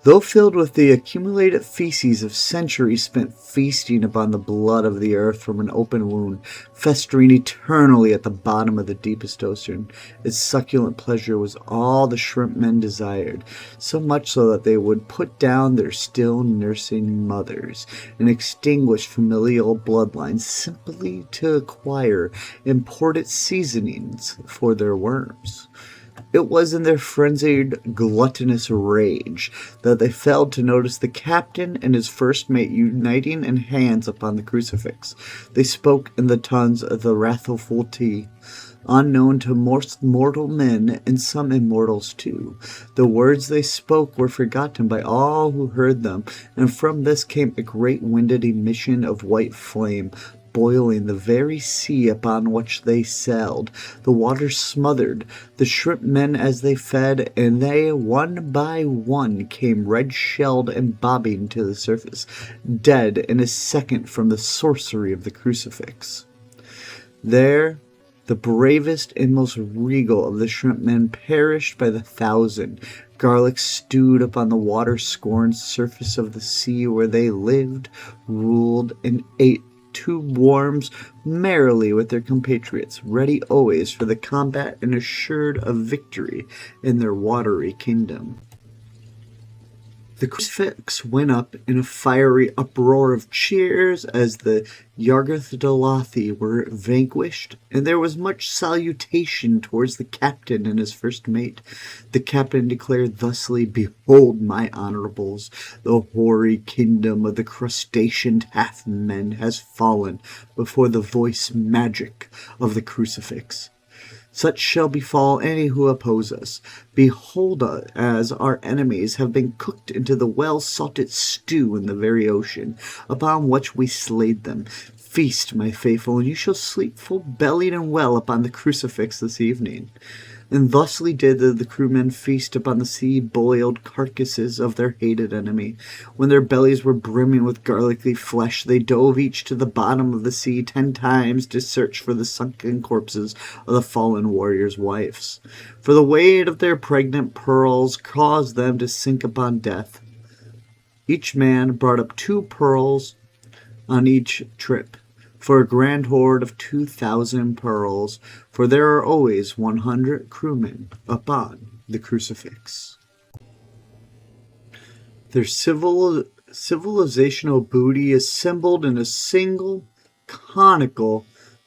Though filled with the accumulated feces of centuries spent feasting upon the blood of the earth from an open wound, festering eternally at the bottom of the deepest ocean, its succulent pleasure was all the shrimp men desired, so much so that they would put down their still nursing mothers and extinguish familial bloodlines simply to acquire imported seasonings for their worms. It was in their frenzied, gluttonous rage that they failed to notice the captain and his first mate uniting in hands upon the crucifix. They spoke in the tongues of the Rathofulti, unknown to most mortal men and some immortals too. The words they spoke were forgotten by all who heard them, and from this came a great winded emission of white flame, boiling the very sea upon which they sailed. The water smothered the shrimp men as they fed, and they one by one came red-shelled and bobbing to the surface, dead in a second from the sorcery of the crucifix. There the bravest and most regal of the shrimp men perished by the thousand. Garlic stewed upon the water-scorned surface of the sea where they lived, ruled, and ate tube worms merrily with their compatriots, ready always for the combat and assured of victory in their watery kingdom. The crucifix went up in a fiery uproar of cheers as the Yargothdalothi were vanquished, and there was much salutation towards the captain and his first mate. The captain declared thusly, "Behold, my honorables, the hoary kingdom of the crustacean half-men has fallen before the voice magic of the crucifix. Such shall befall any who oppose us. Behold, as our enemies have been cooked into the well-salted stew in the very ocean, upon which we slayed them. Feast, my faithful, and you shall sleep full-bellied and well upon the crucifix this evening." And thusly did the crewmen feast upon the sea-boiled carcasses of their hated enemy. When their bellies were brimming with garlicky flesh, they dove each to the bottom of the sea 10 times to search for the sunken corpses of the fallen warriors' wives. For the weight of their pregnant pearls caused them to sink upon death. Each man brought up 2 pearls on each trip, for a grand hoard of 2,000 pearls, for there are always 100 crewmen upon the crucifix. Their civilizational booty assembled in a single conical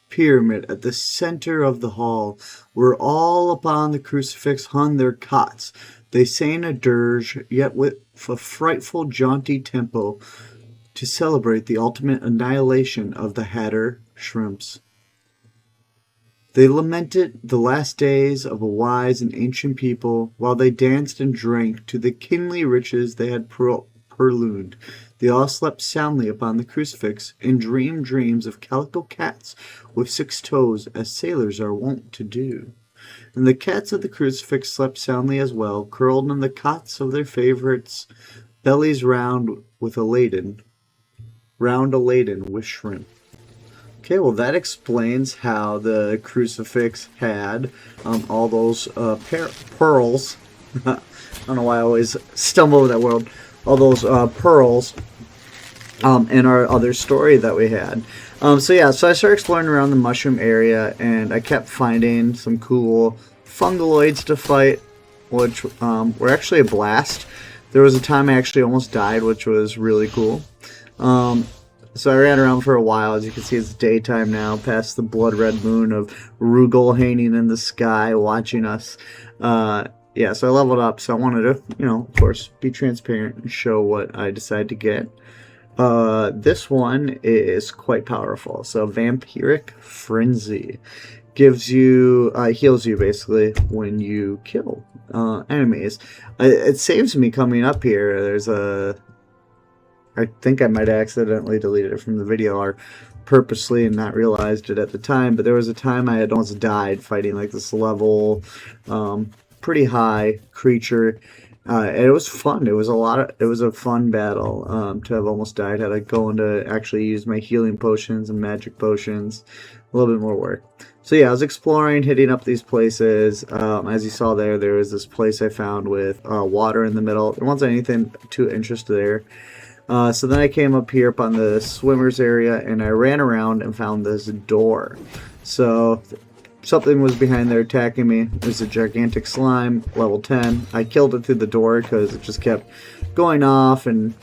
pyramid at the center of the hall, where all upon the crucifix hung their cots. They sang a dirge, yet with a frightful jaunty tempo, to celebrate the ultimate annihilation of the Hatter shrimps. They lamented the last days of a wise and ancient people, while they danced and drank to the kingly riches they had purloined. They all slept soundly upon the crucifix, and dreamed dreams of calico cats with 6 toes, as sailors are wont to do. And the cats of the crucifix slept soundly as well, curled in the cots of their favorites, bellies round a laden with shrimp. Okay, well that explains how the crucifix had all those pearls. I don't know why I always stumble over that word. All those pearls in our other story that we had. So I started exploring around the mushroom area, and I kept finding some cool fungaloids to fight, which were actually a blast. There was a time I actually almost died, which was really cool. So I ran around for a while. As you can see, it's daytime now, past the blood red moon of Rugal hanging in the sky, watching us. So I leveled up, so I wanted to, of course, be transparent and show what I decided to get. This one is quite powerful. So Vampiric Frenzy gives you, heals you basically when you kill enemies. It saves me coming up here. I think I might have accidentally deleted it from the video or purposely and not realized it at the time, but there was a time I had almost died fighting like this level pretty high creature. And it was fun. It was a fun battle to have almost died. Had I go into actually use my healing potions and magic potions. A little bit more work. So I was exploring, hitting up these places. As you saw there was this place I found with water in the middle. There wasn't anything too interesting there. So then I came up here up on the swimmers area, and I ran around and found this door. So something was behind there attacking me. It was a gigantic slime, level 10. I killed it through the door because it just kept going off, and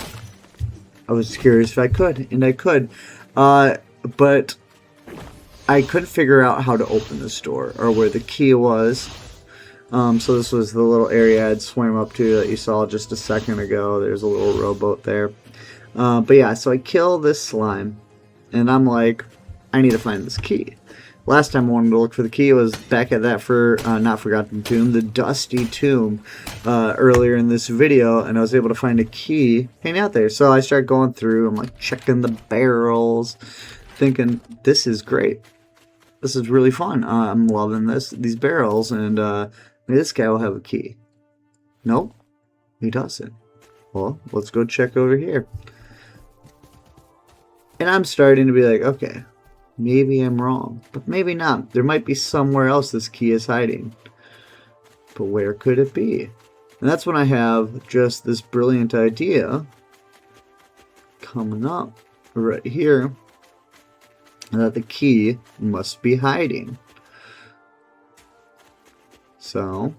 I was curious if I could, and I could. But I couldn't figure out how to open this door or where the key was. So this was the little area I'd swam up to that you saw just a second ago. There's a little rowboat there. So I kill this slime, and I'm like, I need to find this key. Last time I wanted to look for the key was back at that not Forgotten Tomb, the Dusty Tomb, earlier in this video, and I was able to find a key hanging out there. So I started going through, I'm like checking the barrels, thinking, this is great. This is really fun. I'm loving these barrels, and maybe this guy will have a key. Nope, he doesn't. Well, let's go check over here. And I'm starting to be like, okay, maybe I'm wrong, but maybe not. There might be somewhere else this key is hiding. But where could it be? And that's when I have just this brilliant idea coming up right here, that the key must be hiding. So,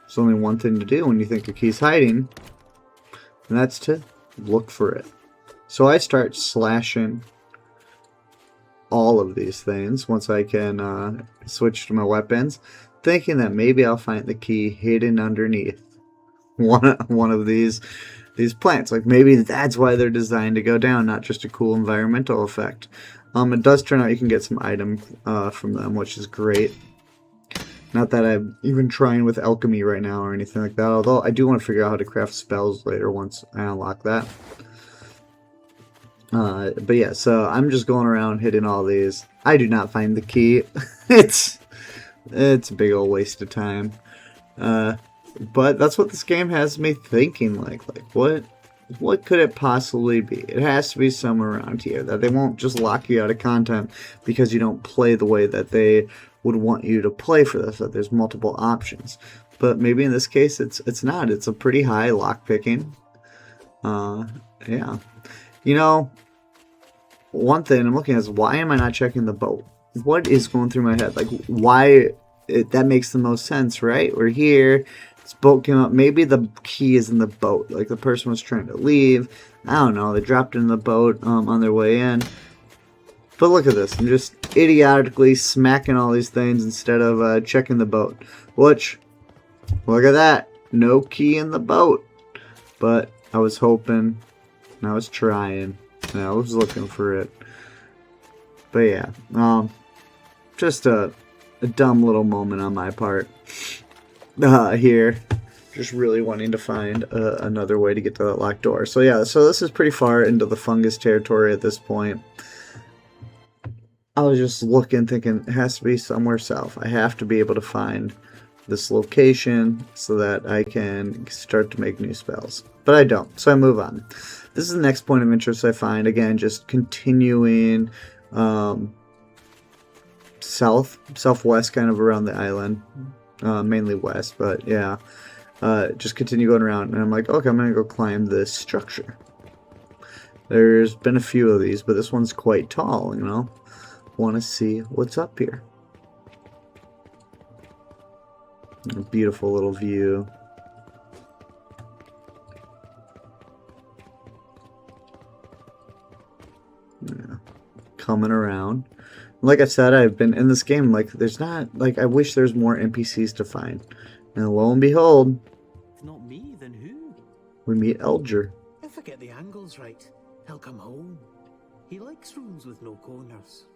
there's only one thing to do when you think a key's hiding. and that's to look for it. So I start slashing all of these things once I can switch to my weapons, thinking that maybe I'll find the key hidden underneath one of these plants. Like maybe that's why they're designed to go down, not just a cool environmental effect. It does turn out you can get some item from them, which is great. Not that I'm even trying with alchemy right now or anything like that, although I do want to figure out how to craft spells later once I unlock that. But yeah, so I'm just going around hitting all these. I do not find the key. it's a big old waste of time. But that's what this game has me thinking, like what could it possibly be? It has to be somewhere around here, that they won't just lock you out of content because you don't play the way that they would want you to play for this, that there's multiple options. But maybe in this case it's not. It's a pretty high lockpicking. Yeah. You know, one thing I'm looking at is, why am I not checking the boat? What is going through my head? Like, why? That makes the most sense, right? We're here. This boat came up. Maybe the key is in the boat. Like, the person was trying to leave. I don't know. They dropped it in the boat on their way in. But look at this. I'm just idiotically smacking all these things instead of checking the boat. Which, look at that. No key in the boat. But I was hoping, and I was trying, and I was looking for it. But yeah, just a dumb little moment on my part here. Just really wanting to find another way to get to that locked door. So yeah, so this is pretty far into the fungus territory at this point. I was just looking, thinking it has to be somewhere south. I have to be able to find this location so that I can start to make new spells. But I don't, so I move on. This is the next point of interest I find. Again, just continuing southwest, kind of around the island. Mainly west, but yeah. Just continue going around, and I'm like, okay, I'm going to go climb this structure. There's been a few of these, but this one's quite tall, you know. Want to see what's up here. A beautiful little view. Yeah. Coming around. Like I said, I've been in this game, like, there's not, like, I wish there's more NPCs to find. And lo and behold, If not me, then who? we meet Elger. If I get the angles right, he'll come home. He likes rooms with no corners.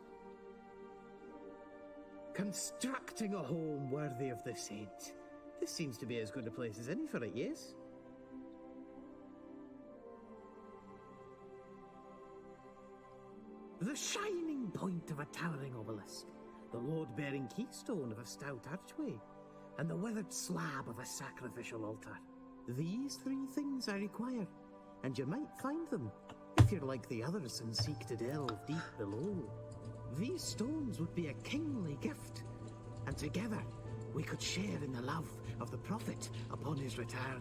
Constructing a home worthy of the saint. This seems to be as good a place as any for it, yes? The shining point of a towering obelisk, the load-bearing keystone of a stout archway, and the weathered slab of a sacrificial altar. These three things I require, and you might find them if you're like the others and seek to delve deep below. These stones would be a kingly gift, and together we could share in the love of the prophet upon his return.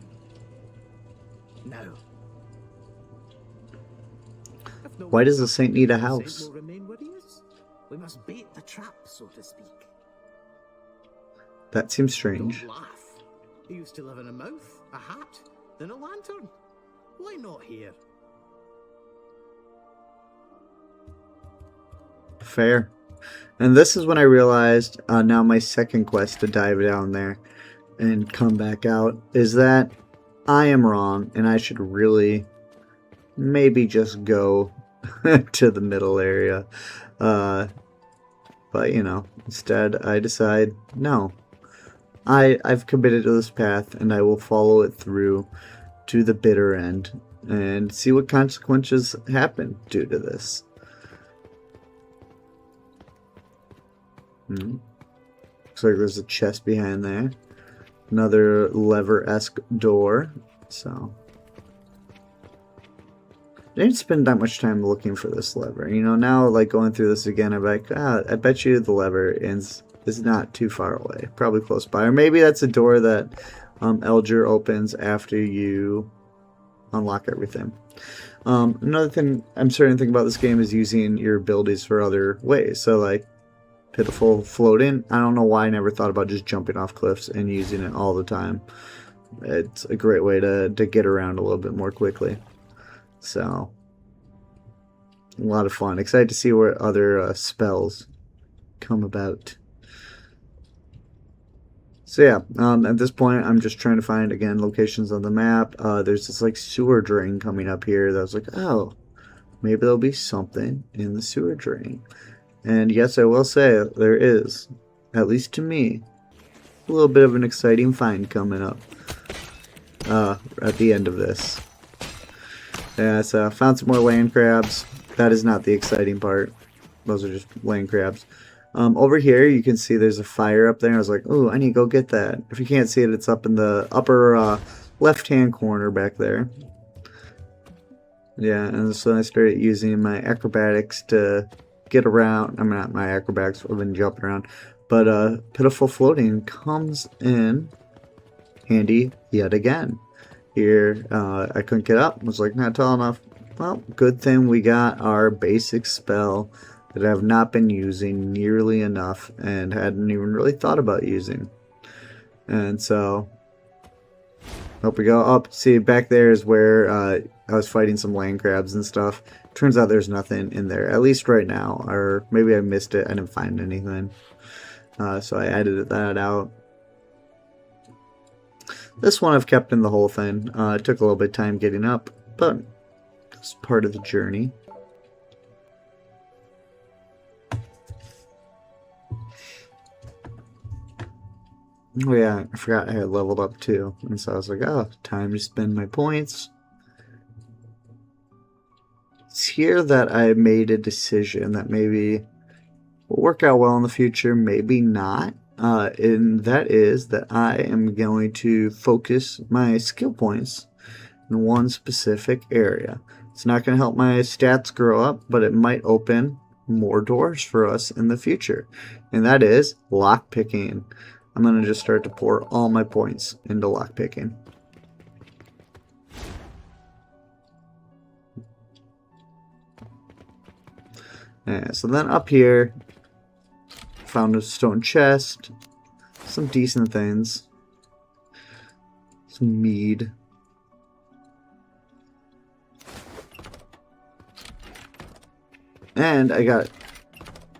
Now, Why does the saint need a the house? saint will remain where he is. We must bait the trap, so to speak. That seems strange. Don't laugh. He used to live in a mouth, a hat, then a lantern. Why not here? Fair. And this is when I realized, now my second quest to dive down there and come back out, is that I am wrong, and I should really maybe just go to the middle area. But, you know, instead I decide, no. I've committed to this path, and I will follow it through to the bitter end and see what consequences happen due to this. Looks like there's a chest behind there. Another lever-esque door. So I didn't spend that much time looking for this lever. You know, now like going through this again, I'm like, I bet you the lever is not too far away. Probably close by. Or maybe that's a door that Elger opens after you unlock everything. Another thing I'm starting to think about this game is using your abilities for other ways. So like pitiful floating. I don't know why I never thought about just jumping off cliffs and using it all the time. it's a great way to get around a little bit more quickly. So, a lot of fun. Excited to see where other spells come about. So yeah, at this point, I'm just trying to find, again, locations on the map. There's this, like, sewer drain coming up here that I was like, oh, maybe there'll be something in the sewer drain. And yes, I will say, there is, at least to me, a little bit of an exciting find coming up at the end of this. Yeah, so I found some more land crabs. That is not the exciting part. Those are just land crabs. Over here, you can see there's a fire up there. I was like, oh, I need to go get that. If you can't see it, it's up in the upper left-hand corner back there. Yeah, and so I started using my acrobatics to get around. I mean, not my acrobatics, I've been jumping around. But pitiful floating comes in handy yet again. Here, I couldn't get up. Was like, not tall enough. Well, good thing we got our basic spell that I have not been using nearly enough and hadn't even really thought about using. And so, hope we go up. See, back there is where I was fighting some land crabs and stuff. Turns out there's nothing in there, at least right now. Or maybe I missed it. I didn't find anything. So I edited that out. This one I've kept in the whole thing. It took a little bit of time getting up, but it's part of the journey. Oh yeah, I forgot I had leveled up too. And so I was like, oh, time to spend my points. It's here that I made a decision that maybe will work out well in the future, maybe not. And that is that I am going to focus my skill points in one specific area. It's not going to help my stats grow up, but it might open more doors for us in the future. And that is lockpicking. I'm going to just start to pour all my points into lockpicking. Yeah, so then up here, found a stone chest, some decent things, some mead. And I got,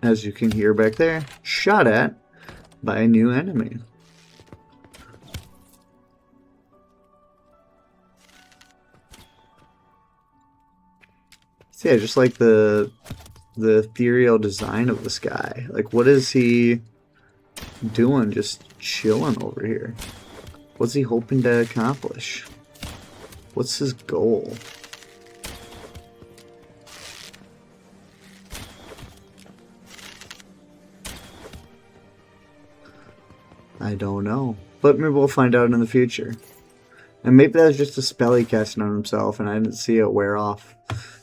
as you can hear back there, shot at by a new enemy. So yeah, just like the ethereal design of this guy. Like, what is he doing just chilling over here? What's he hoping to accomplish? What's his goal? I don't know. But maybe we'll find out in the future. And maybe that's just a spell he casting on himself and I didn't see it wear off.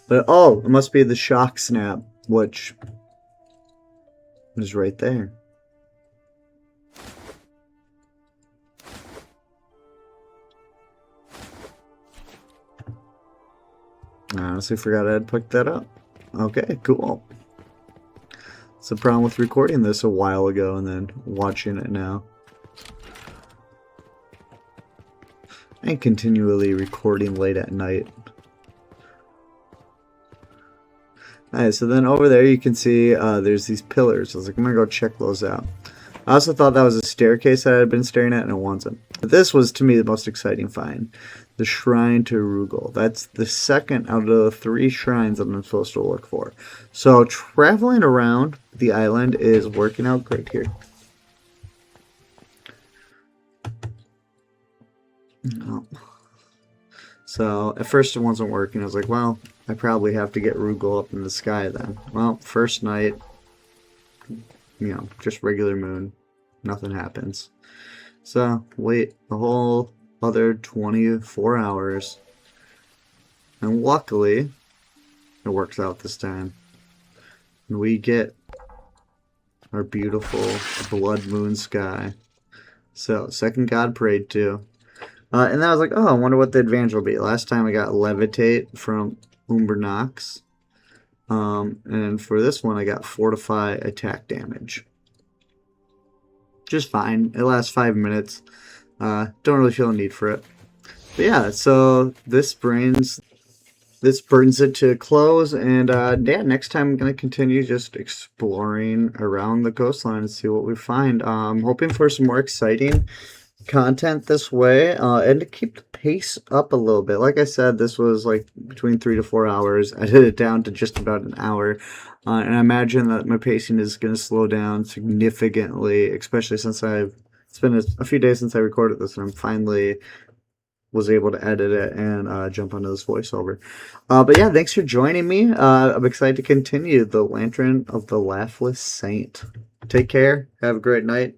But, oh, it must be the shock snap, which is right there. I honestly forgot I had picked that up. Okay, cool. It's the problem with recording this a while ago and then watching it now. And continually recording late at night. Alright, so then over there you can see there's these pillars. I was like, I'm going to go check those out. I also thought that was a staircase that I had been staring at, and it wasn't. But this was, to me, the most exciting find. The Shrine to Rugal. That's the second out of the 3 shrines that I'm supposed to look for. So traveling around the island is working out great here. Oh. So at first it wasn't working. I was like, well, I probably have to get Rugal up in the sky then. Well, first night, you know, just regular moon. Nothing happens. So wait the whole other 24 hours. And luckily, it works out this time. And we get our beautiful blood moon sky. So, second god prayed to. And then I was like, oh, I wonder what the advantage will be. Last time I got Levitate from Umbernox. And for this one, I got Fortify attack damage. Just fine. It lasts 5 minutes. Don't really feel a need for it. But yeah, so this brings it to a close, and yeah, next time I'm gonna continue just exploring around the coastline and see what we find. Hoping for some more exciting content this way, and to keep the pace up a little bit. Like I said, this was like between 3 to 4 hours. I did it down to just about an hour, and I imagine that my pacing is going to slow down significantly, especially since it's been a few days since I recorded this, and I'm finally was able to edit it and jump onto this voiceover. But yeah, thanks for joining me. I'm excited to continue the Lantern of the Laughless Saint. Take care. Have a great night.